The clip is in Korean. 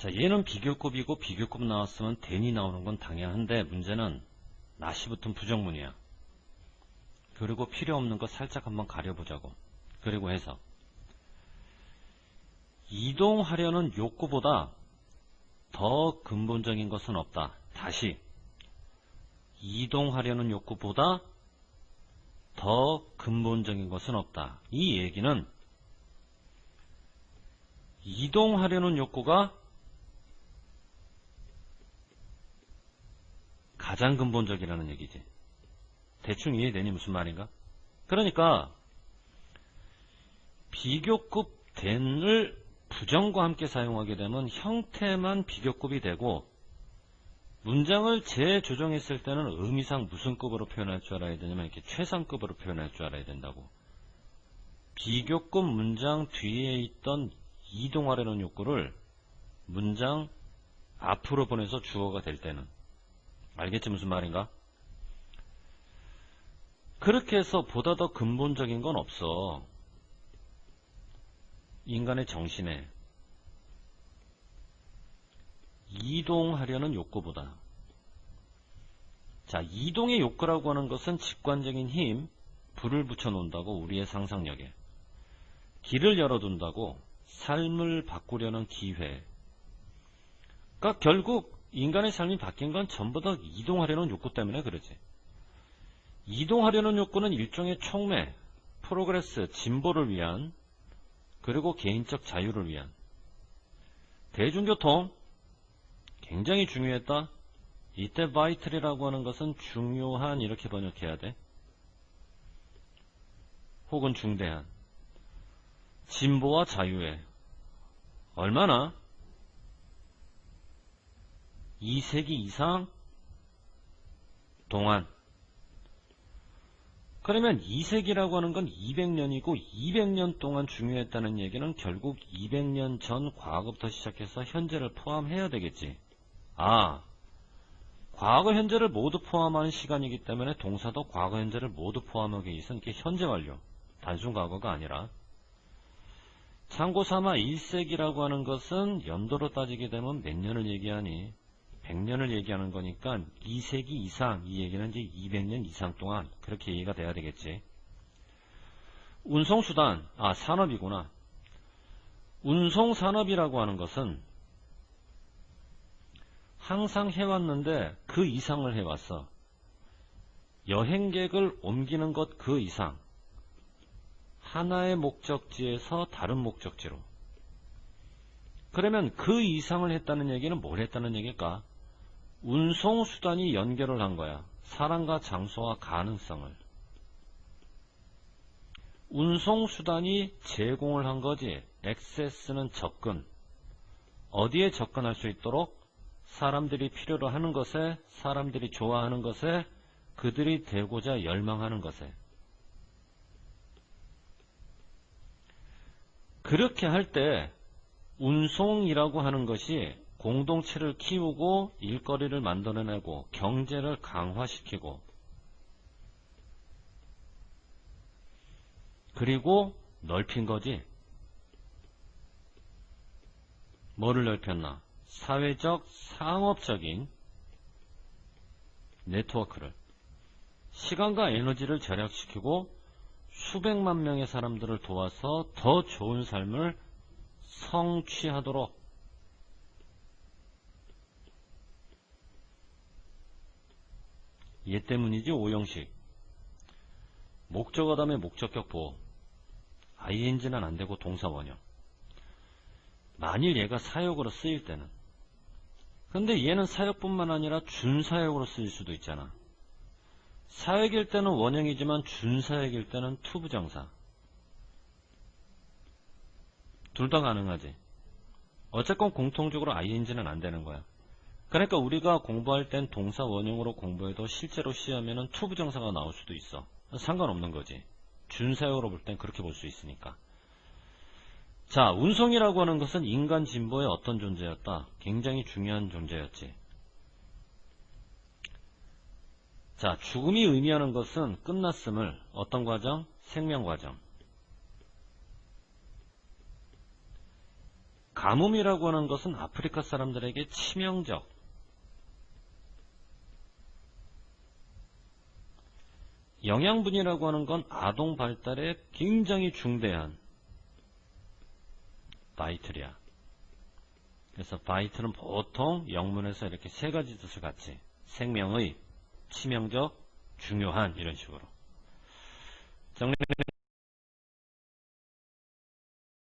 자, 얘는 비교급이고 비교급 나왔으면 den이 나오는 건 당연한데 문제는 not이 붙은 부정문이야. 그리고 필요 없는 거 살짝 한번 가려보자고. 그리고 해서 이동하려는 욕구보다 더 근본적인 것은 없다. 다시 이동하려는 욕구보다 더 근본적인 것은 없다. 이 얘기는 이동하려는 욕구가 가장 근본적이라는 얘기지. 대충 이해되니 무슨 말인가? 그러니까 비교급 then을 부정과 함께 사용하게 되면 형태만 비교급이 되고 문장을 재조정했을 때는 의미상 무슨 급으로 표현할 줄 알아야 되냐면 이렇게 최상급으로 표현할 줄 알아야 된다고. 비교급 문장 뒤에 있던 이동하려는 욕구를 문장 앞으로 보내서 주어가 될 때는. 알겠지 무슨 말인가? 그렇게 해서 보다 더 근본적인 건 없어. 인간의 정신에 이동하려는 욕구보다. 자, 이동의 욕구라고 하는 것은 직관적인 힘, 불을 붙여놓는다고 우리의 상상력에. 길을 열어둔다고 삶을 바꾸려는 기회. 그러니까 결국 인간의 삶이 바뀐 건 전부 다 이동하려는 욕구 때문에 그러지. 이동하려는 욕구는 일종의 촉매, 프로그레스, 진보를 위한, 그리고 개인적 자유를 위한. 대중교통 굉장히 중요했다. 이때 vital이라고 하는 것은 중요한 이렇게 번역해야 돼. 혹은 중대한. 진보와 자유에 얼마나? 2세기 이상 동안. 그러면 2세기라고 하는 건 200년이고 200년 동안 중요했다는 얘기는 결국 200년 전 과거부터 시작해서 현재를 포함해야 되겠지. 아, 과거 현재를 모두 포함하는 시간이기 때문에 동사도 과거 현재를 모두 포함하기 위해서는 이게 현재 완료, 단순 과거가 아니라. 참고 삼아 1세기라고 하는 것은 연도로 따지게 되면 몇 년을 얘기하니? 100년을 얘기하는 거니까 2세기 이상, 이 얘기는 이제 200년 이상 동안 그렇게 이해가 돼야 되겠지. 운송수단, 산업이구나. 운송산업이라고 하는 것은 항상 해왔는데 그 이상을 해왔어. 여행객을 옮기는 것 그 이상. 하나의 목적지에서 다른 목적지로. 그러면 그 이상을 했다는 얘기는 뭘 했다는 얘기일까? 운송수단이 연결을 한 거야. 사람과 장소와 가능성을. 운송수단이 제공을 한 거지. 액세스는 접근. 어디에 접근할 수 있도록? 사람들이 필요로 하는 것에, 사람들이 좋아하는 것에, 그들이 되고자 열망하는 것에. 그렇게 할 때 운송이라고 하는 것이 공동체를 키우고 일거리를 만들어내고 경제를 강화시키고 그리고 넓힌 거지. 뭐를 넓혔나? 사회적, 상업적인 네트워크를. 시간과 에너지를 절약시키고 수백만 명의 사람들을 도와서 더 좋은 삶을 성취하도록. 얘 때문이지. 오형식. 목적어 다음에 목적격 보호. ing는 안되고 동사 원형. 만일 얘가 사역으로 쓰일 때는. 근데 얘는 사역뿐만 아니라 준사역으로 쓰일 수도 있잖아. 사역일 때는 원형이지만 준사역일 때는 투부정사. 둘 다 가능하지. 어쨌건 공통적으로 ing는 안 되는 거야. 그러니까 우리가 공부할 땐 동사 원형으로 공부해도 실제로 시험에는 투부정사가 나올 수도 있어. 상관없는 거지. 준사역으로 볼 땐 그렇게 볼 수 있으니까. 자, 운송이라고 하는 것은 인간 진보의 어떤 존재였다? 굉장히 중요한 존재였지. 자, 죽음이 의미하는 것은 끝났음을. 어떤 과정? 생명 과정. 가뭄이라고 하는 것은 아프리카 사람들에게 치명적, 영양분이라고 하는 건 아동 발달에 굉장히 중대한 바이틀이야. 그래서 바이틀은 보통 영문에서 이렇게 세 가지 뜻을 갖지. 생명의, 치명적, 중요한 이런 식으로. 정리